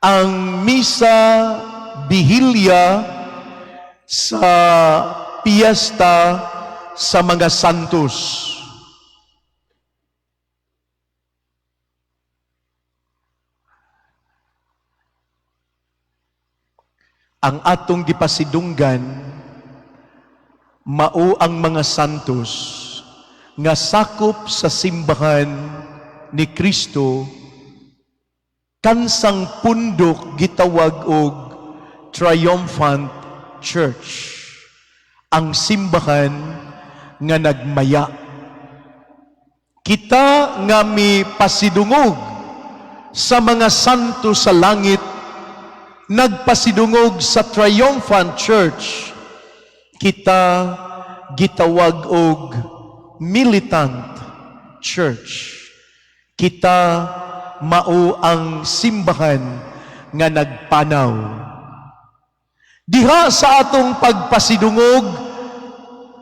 ang misa bihilya sa piyesta sa mga santos. Ang atong gipasidunggan mao ang mga santos nga sakop sa simbahan ni Kristo kansang pundok gitawag og triumphant church, ang simbahan nga nagmaya. Kita nga mi pasidungog sa mga santo sa langit, nagpasidungog sa triumphant church, kita gitawag og militant church. Kita mao ang simbahan nga nagpanaw. Diha sa atong pagpasidungog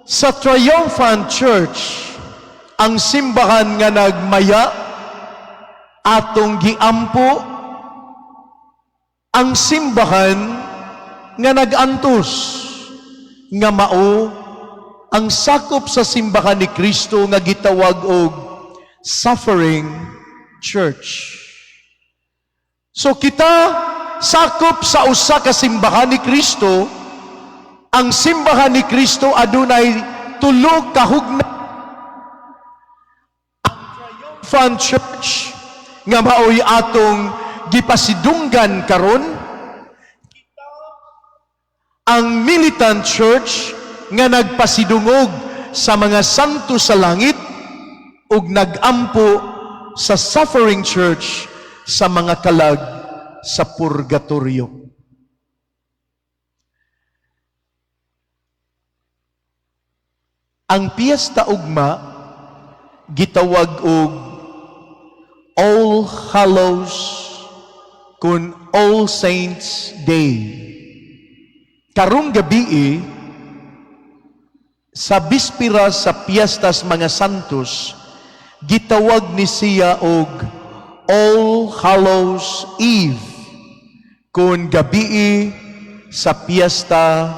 sa triumphant church, ang simbahan nga nagmaya, atong giampo ang simbahan nga nagantos, nga mao ang sakop sa simbahan ni Kristo nga gitawag og suffering church. So kita sakop sa usa ka simbahan ni Kristo. Ang simbahan ni Kristo adunay tulo ka hugna. Ang triumphant church nga maoy atong gipasidunggan karon, ang militant church nga nagpasidungog sa mga santo sa langit ug nagampo sa suffering church sa mga kalag sa purgatorio. Ang piyesta ugma gitawag og All Hallows kun All Saints Day. Karong gabi sa bispira sa piyestas mga santos, gitawag ni siya og All Hallows Eve kun gabi sa piyesta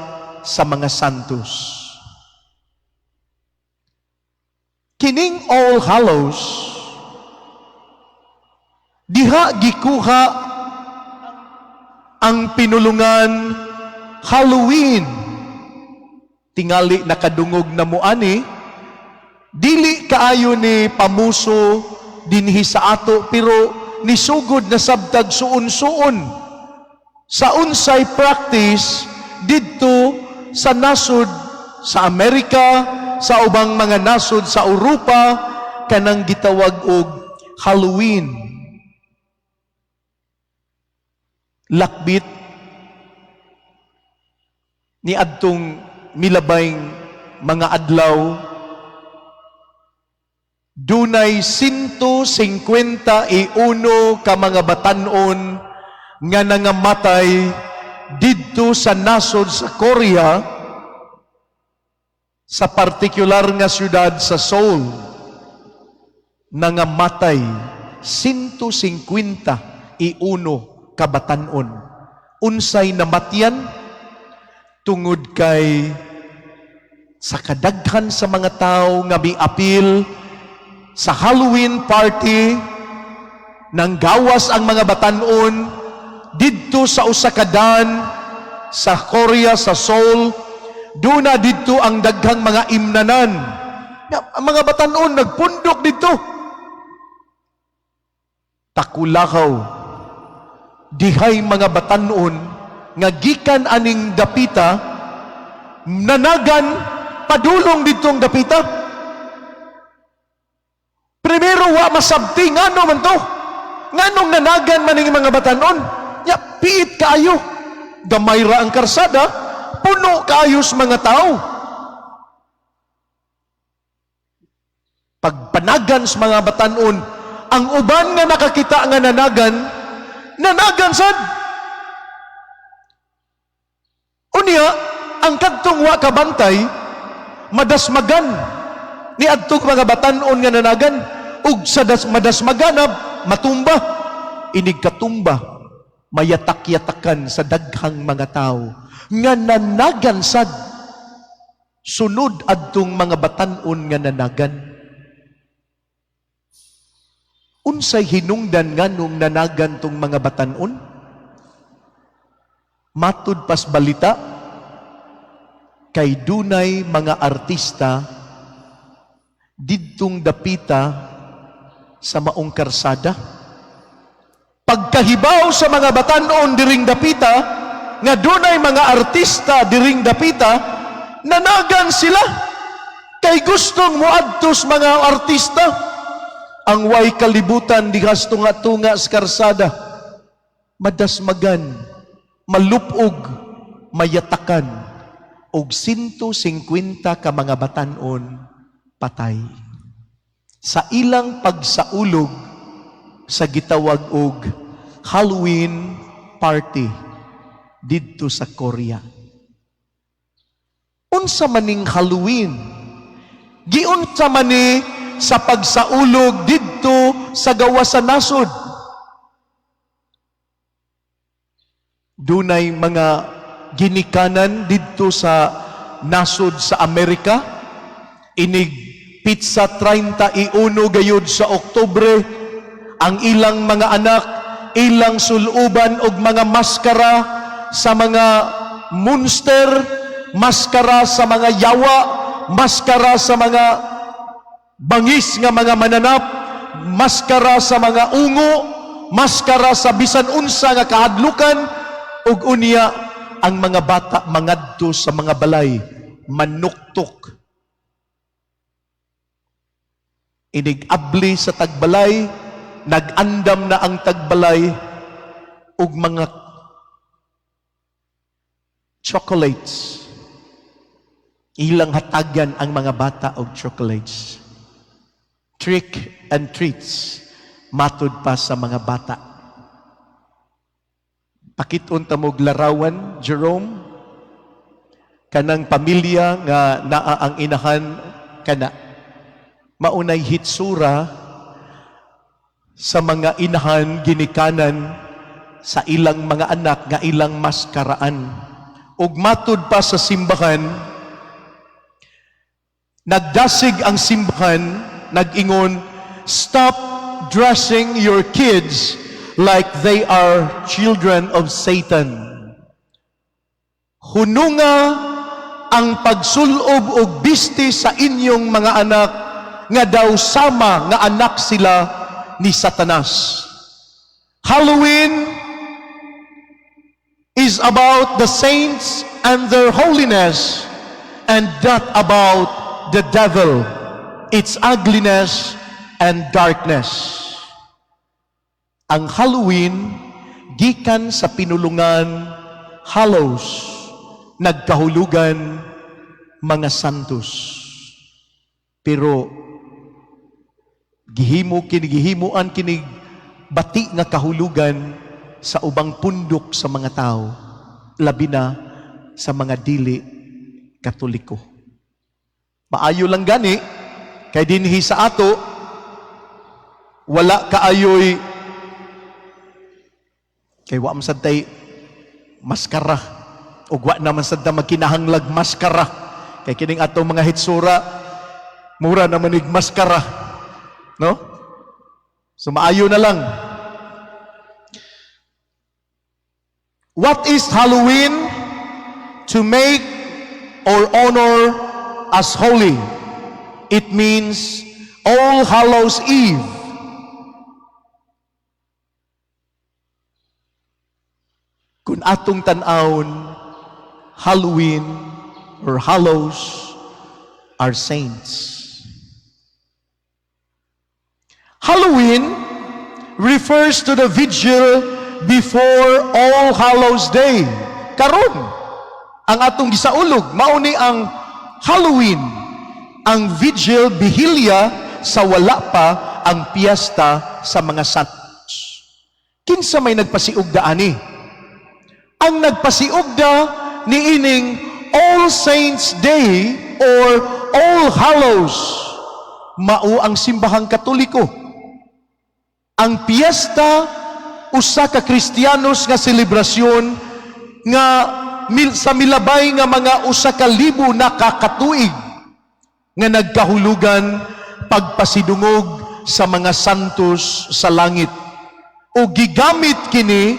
sa mga santos. Kining All Hallows diha gikuha ang pinulungan Halloween. Tingali nakadungog na muani, dili kaayo ni pamuso dinhi sa ato, pero nisugod na sabtag suon-suon sa unsay practice didto sa nasod sa Amerika, sa ubang mga nasod sa Europa, kanang gitawag og Halloween. Lakbit ni adtong milabayng mga adlaw, dunay 151 ka mga batan-on nga nangamatay didto sa nasod sa Korea, sa partikular nga syudad sa Seoul. Nangamatay 151 ka batan-on. Unsay namatyan? Tungod kay sa kadaghan sa mga tao nga miapil sa Halloween party, nang gawas ang mga batan-on didto sa usa ka dan sa Korea, sa Seoul. Duna didto ang daghang mga imnanan. Ang mga batan-on nagpundok didto. Takulakaw. Dihay mga batan-on nga gikan aning dapita, nanagan padulong ditong dapita. Primero wa masabti ngano man to. Nganong nanagan man ning mga batan-on? Ya piit kaayo. Gamay ra ang karsada, puno kaayos mga tao. Pagpanagan sa mga batan-on, ang uban nga nakakita nga nanagan sad. Unya, ang kadtong wa kabantay, madasmagan ni adtong mga batan-on nga nanagan, ug sa madasmaganab matumba. Inig katumba, mayatak-yatakan sa daghang mga tao nga nanagan sad sunod adtong mga batan-on nga nanagan. Unsay hinungdan nganong nanagan tong mga batan-on? Matud pas balita kay dunay mga artista didtong dapita sa maong karsada. Pagkahibaw sa mga batan-on diring dapita, nga dunay mga artista diring dapita, nanagan sila. Kay gustong moadtos mga artista. Ang way kalibutan di tunga-tunga sa karsada. Madasmagan, malupog, mayatakan, og 150 ka mga batan-on patay. Sa ilang pagsaulog sa gitawag og Halloween party didto sa Korea. Unsa maning Halloween? Giunsa man ni sa pagsaulog didto sa gawas sa nasod. Dunay mga ginikanan didto sa nasod sa Amerika. Inig pizza 31 gayud sa Oktubre. Ang ilang mga anak, ilang suluban og mga maskara sa mga monster, maskara sa mga yawa, maskara sa mga bangis nga mga mananap, maskara sa mga ungo, maskara sa bisan unsa nga kahadlukan, ug unya ang mga bata mangadto sa mga balay, manuktok. Inig-abli sa tagbalay, nag-andam na ang tagbalay ug mga chocolates. Ilang hatagan ang mga bata og chocolates. Trick and treats matud pa sa mga bata. Pakit-on ta mo larawan, Jerome, kanang pamilya nga naa ang inahan kana maunay hitsura sa mga inahan ginikanan sa ilang mga anak nga ilang maskaraan. Ug matud pa sa simbahan, nagdasig ang simbahan, nag-ingon, stop dressing your kids like they are children of Satan. Hununga ang pagsulob og bisti sa inyong mga anak nga daw sama nga anak sila ni Satanas. Halloween is about the saints and their holiness and not about the devil, its ugliness and darkness. Ang Halloween gikan sa pinulungan Hallows, nagkahulugan mga santos. Pero gihimoan kinig bati nga kahulugan sa ubang pundok sa mga tao, labi na sa mga dili Katoliko. Maayo lang gani, kay dinhi sa ato, wala kaayoy, kay wa man sad tay maskara, o wa naman sad magkinahanglag maskara, kay kining ato mga hitsura, mura naman ig maskara. No? So maayo na lang. What is Halloween? To make or honor as holy. It means All Hallows Eve. Kung atong tan-awon, Halloween or Hallows are saints. Halloween refers to the vigil before All Hallows Day. Karon, ang atong gisaulog, mauni ang Halloween, ang vigil, bihilya sa wala pa ang piyesta sa mga santos. Kinsa may nagpasiugda ani? Ang nagpasiugda ni ining All Saints Day or All Hallows, mao ang simbahang Katoliko. Ang piyesta usa ka Kristiyanos nga selebrasyon nga sa milabay nga mga 1,000 na kakatuig nga nagkahulugan pagpasidungog sa mga santos sa langit. O gigamit kini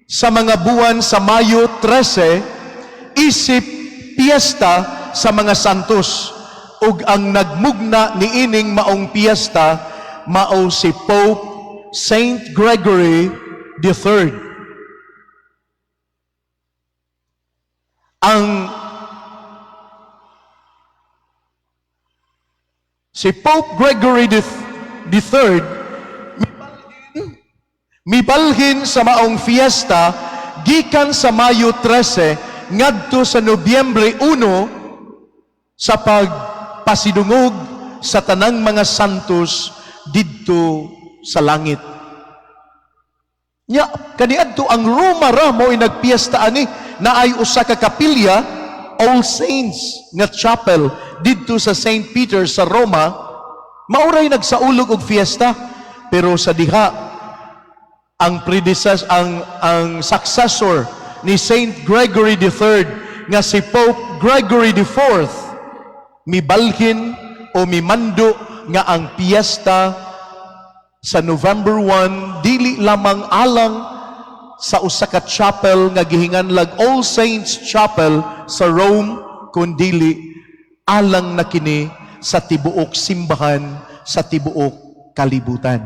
sa mga buwan sa Mayo 13 isip piyesta sa mga santos. Ug ang nagmugna ni ining maong piyesta mao si Pope Saint Gregory III. Si Pope Gregory III mibalhin sa maong fiesta gikan sa Mayo 13 ngadto sa Nobyembre 1 sa pagpasidungog sa tanang mga santos didto sa langit. Nya kaniadto ang Roma ra mo nagpiesta ani na ay usa ka kapilya, All Saints nga chapel didto sa St. Peter sa Roma, mauray nagsaulog og fiesta. Pero sa diha ang successor ni Saint Gregory III nga si Pope Gregory IV mibalhin o mimando nga ang piyesta sa November 1 dili lamang alang sa usa ka chapel nga gihinganlag All Saints Chapel sa Rome, kundili alang na kini sa tibuok simbahan sa tibuok kalibutan.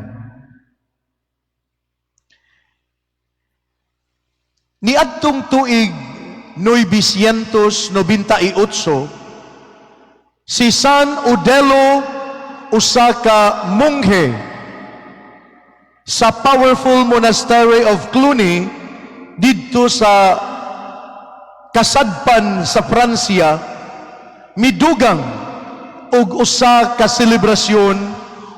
Niadtong tuig 998 si San Udelo, usa ka monghe sa powerful monastery of Cluny didto sa kasadpan sa Pransya, midugang og usa ka selebrasyon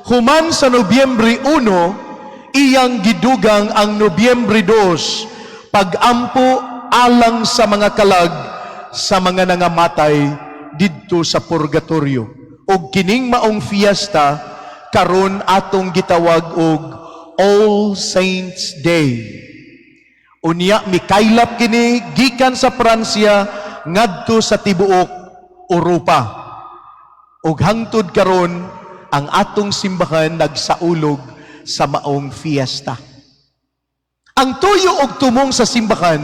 human sa Nobyembre 1 iyang gidugang ang Nobyembre 2 pag-ampo alang sa mga kalag sa mga nangamatay didto sa purgatorio. Og kining maong fiesta karon atong gitawag og All Saints Day. Unya mikaylap kini gikan sa Pransya ngadto sa tibuok Europa. Ug hangtod karon ang atong simbahan nagsaulog sa maong fiesta. Ang tuyo og tumong sa simbahan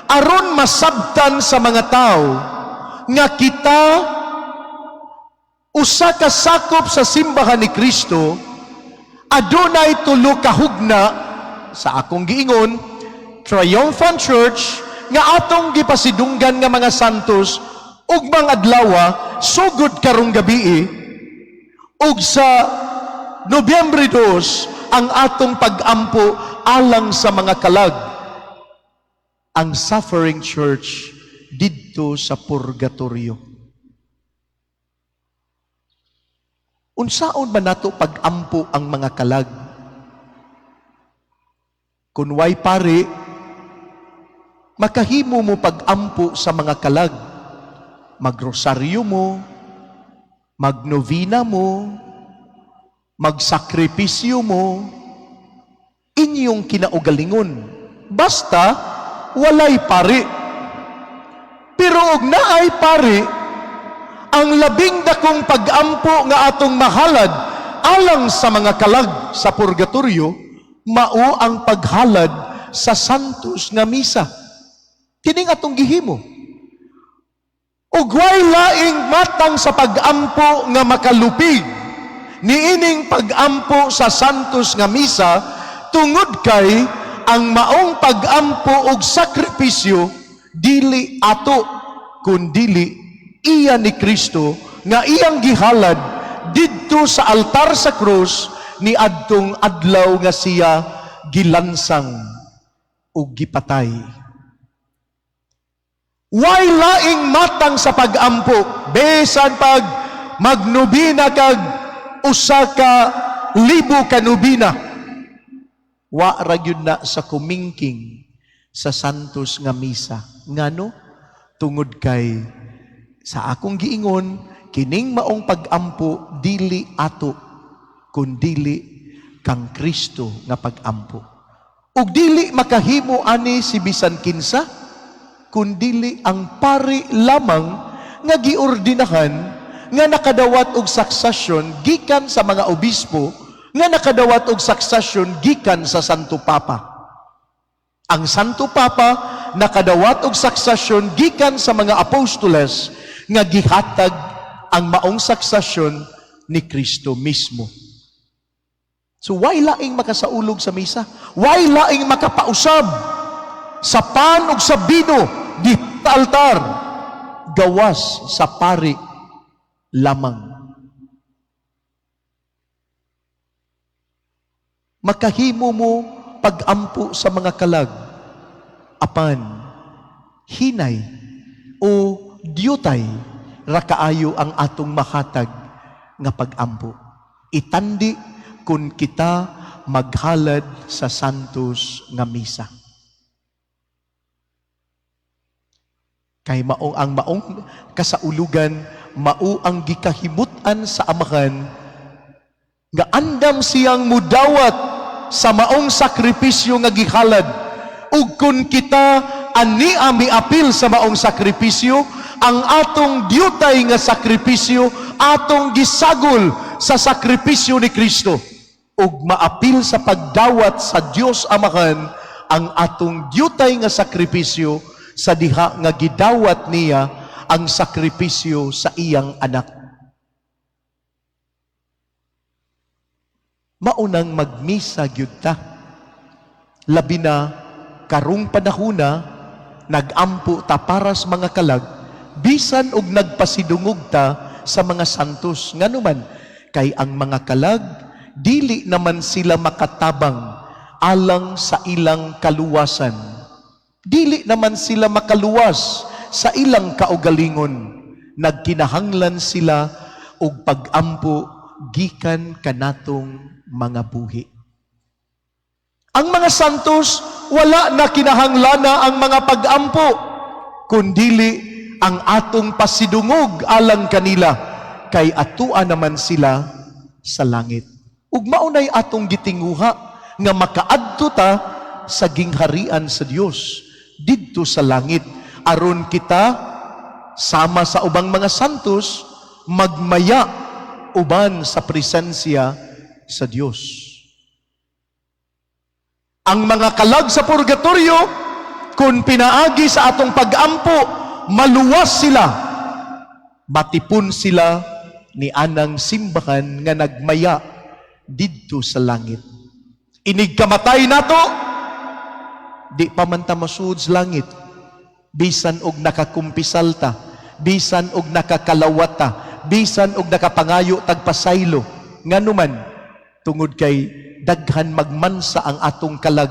aron masabtan sa mga tao nga kita usa ka sakop sa simbahan ni Kristo, adunay tulo ka hugna sa akong giingon triumphant church nga atong gipasidunggan nga mga santos ug mga adlawa sugod karong gabii, ug sa Nobyembre 2 ang atong pag-ampo alang sa mga kalag, ang suffering church didto sa purgatorio. Unsaon man nato pag-ampo ang mga kalag? Kung way pare, makahimo mo pag-ampo sa mga kalag. Magrosaryo mo, magnovina mo, magsakripisyo mo, inyong kinaugalingon. Basta, walay pare. Pero og naay pare, ang labing dakong pag-ampo nga atong mahalad alang sa mga kalag sa purgatorio, mao ang paghalad sa santos nga misa. Kining atong gihimo. Ug way laing matang sa pag-ampo nga makalupig niining pag-ampo sa santos nga misa, tungod kay ang maong pag-ampo og sakripisyo dili ato kundili iya ni Kristo nga iyang gihalad didto sa altar sa krus ni adtong adlaw nga siya gilansang ug gipatay. Way laing matang sa pag-ampo besan pag magnubina kag usa ka libo ka nubina. Wa ra gyud na sa kumingking sa santos nga misa. Ngano? Tungod kay sa akong giingon, kining maong pag-ampo dili ato kundili kang Kristo nga pag-ampo. ug dili makahimo ani si bisan kinsa, kundili ang pari lamang nga giordinahan, nga nakadawat og succession gikan sa mga obispo, nga nakadawat og succession gikan sa Santo Papa. Ang Santo Papa nakadawat og succession gikan sa mga apostoles nga gihatag ang maong succession ni Kristo mismo. So why laing makasaulog sa misa? Why laing makapausab sa pan ug sa bino di altar? Gawas sa pari lamang. Makahimo mo pagampo sa mga kalag, apan hinay o diyutay rakaayo ang atong mahatag nga pagampo. Itandi kung kita maghalad sa santos nga misa. Kay mao ang maong kasaulugan, mao ang gikahimutan sa Amahan nga andam siyang mudawat sa maong sakripisyo nga gihalad. Ug kun kita ani miapil sa maong sakripisyo, ang atong diyutay nga sakripisyo atong gisagol sa sakripisyo ni Kristo. Ug maapil sa pagdawat sa Dios Amahan ang atong diyutay nga sakripisyo sa diha nga gidawat niya ang sakripisyo sa iyang anak. Maunang magmisa gyud ta. Labi na karong panahona nagampo ta para sa mga kalag, bisan og nagpasidungog ta sa mga santos. Nganuman kay ang mga kalag dili naman sila makatabang alang sa ilang kaluwasan. Dili naman sila makaluwas sa ilang kaugalingon. Nagkinahanglan sila og pagampo gikan kanatong mga buhi. Ang mga santos, wala na kinahanglana ang mga pagampo, kundili ang atong pasidungog alang kanila, kay atua naman sila sa langit. Ug maunay atong gitinguha nga makaadto ta sa gingharian sa Dios didto sa langit, aron kita sama sa ubang mga santos magmaya uban sa presensya sa Diyos. Ang mga kalag sa purgatorio, kung pinaagi sa atong pagampo, maluwas sila, matipon sila ni anang simbahan nga nagmaya didto sa langit. Inig kamatay nato, di pa man ta masud sa langit, bisan og nakakumpisalta, bisan og nakakalawata, bisan og nakapangayo tagpasaylo, nganuman tungod kay daghan magmansa ang atong kalag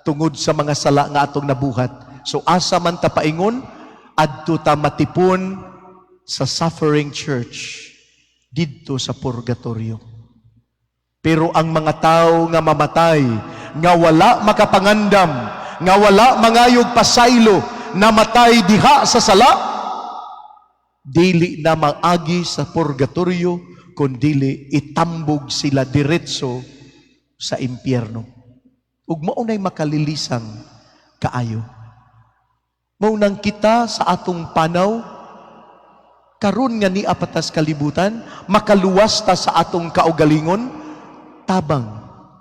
tungod sa mga sala nga atong nabuhat. So asa man ta paingon, adto ta matipon sa suffering church didto sa purgatorio. Pero ang mga tao nga mamatay, nga wala makapangandam, nga wala mangayog pasaylo, namatay diha sa sala, dili na maagi sa purgatorio, kundili itambog sila diretso sa impyerno. Ug maunay makalilisang kaayo. Maunang kita sa atong panaw, karon nga ni apatas kalibutan, makaluwas ta sa atong kaugalingon, tabang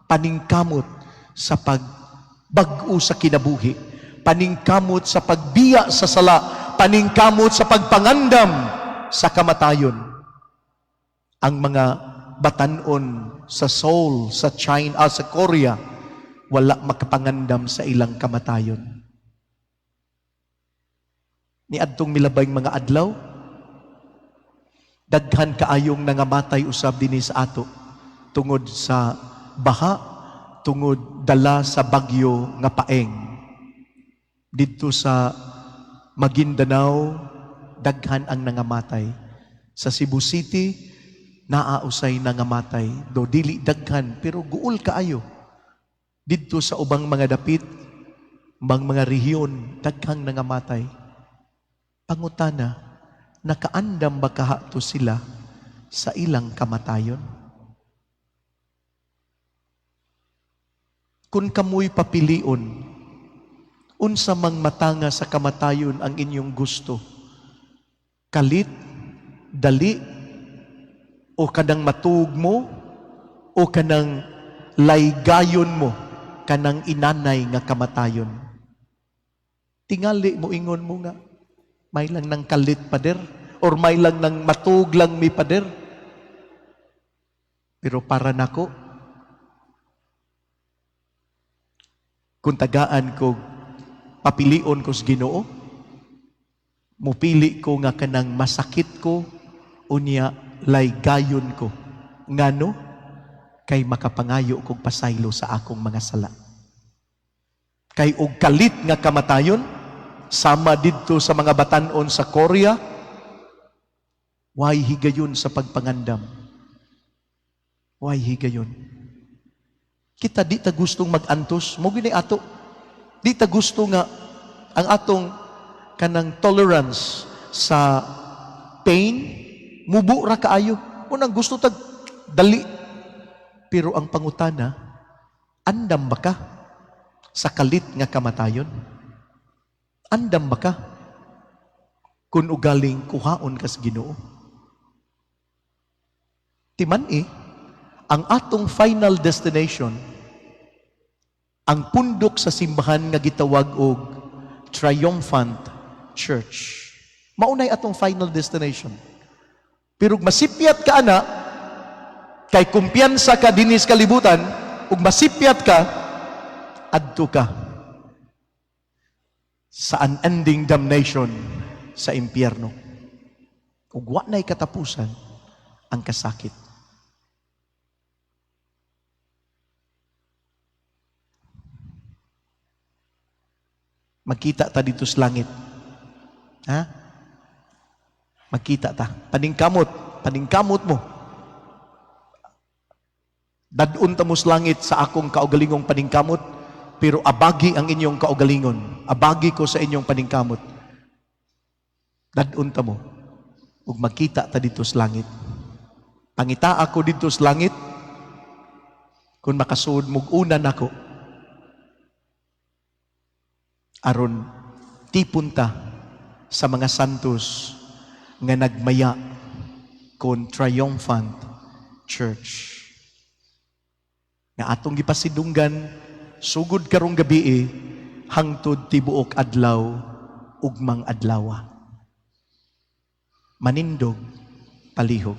paningkamot sa pagbag-o sa kinabuhi, paningkamot sa pagbiya sa sala, paningkamot sa pagpangandam sa kamatayon. Ang mga batanon sa Seoul, sa China, sa Korea, wala makapangandam sa ilang kamatayon. Ni adtong milabayng mga adlaw, daghan kaayong nangamatay usab dinhi sa ato tungod sa baha, tungod dala sa bagyo nga paeng. Didto sa Maguindanao, daghan ang nangamatay. Sa Cebu City, naausay nangamatay, do dili daghan pero guol kaayo. Didto sa ubang mga dapit, mga rehiyon, daghang nangamatay. Pangutana, nakaandam ba kahato sila sa ilang kamatayon? Kung kamoy papilion, unsa mang matanga sa kamatayon ang inyong gusto? Kalit, dali, o kanang matug mo, o kanang laygayon mo, kanang inanay nga kamatayon. Tingali mo ingon mo nga, may lang ng kalit pader, or may lang ng matug lang mi pader. Pero para nako, kung tagaan ko, papilion ko sa Ginoo, mupili ko nga kanang masakit ko, unya laygayon ko. Ngano? Kay makapangayo kog pasaylo sa akong mga sala. Kay og kalit nga kamatayon, sama didto sa mga batan-on sa Korea, way higayon sa pagpangandam. Way higayon. Kita di ta gustong mag-antos, mo gini ato. Di ta gusto nga ang atong kanang tolerance sa pain, mubo ra kaayo. Unang gusto tag dali. Pero ang pangutana, andam ba ka sa kalit nga kamatayon? Andam ba ka kung ugaling kuhaon ka sa Ginoo? Timan ang atong final destination, ang pundok sa simbahan nga gitawag og triumphant church. Maunay atong final destination. Pero masipyat ka ana, kay kumpiyansa ka dinis kalibutan, ug masipyat ka, adto ka sa unending damnation sa impyerno. Ug wa na'y katapusan ang kasakit. Magkita ta dito sa langit. Ha? Magkita ta. Paningkamot mo. Dadun ta mo sa langit sa akong kaugalingong paningkamot, pero abagi ang inyong kaugalingon. Abagi ko sa inyong paningkamot. Dadun ta mo. Ug magkita ta dito sa langit. Pangita ako dito sa langit, kung makasuod mong unan ako, aron tipunta sa mga santos nga nagmaya kon triumphant church. Nga atong gipasidunggan sugod karong gabi hangtod tibuok adlaw ugmang adlawa. Manindog palihog.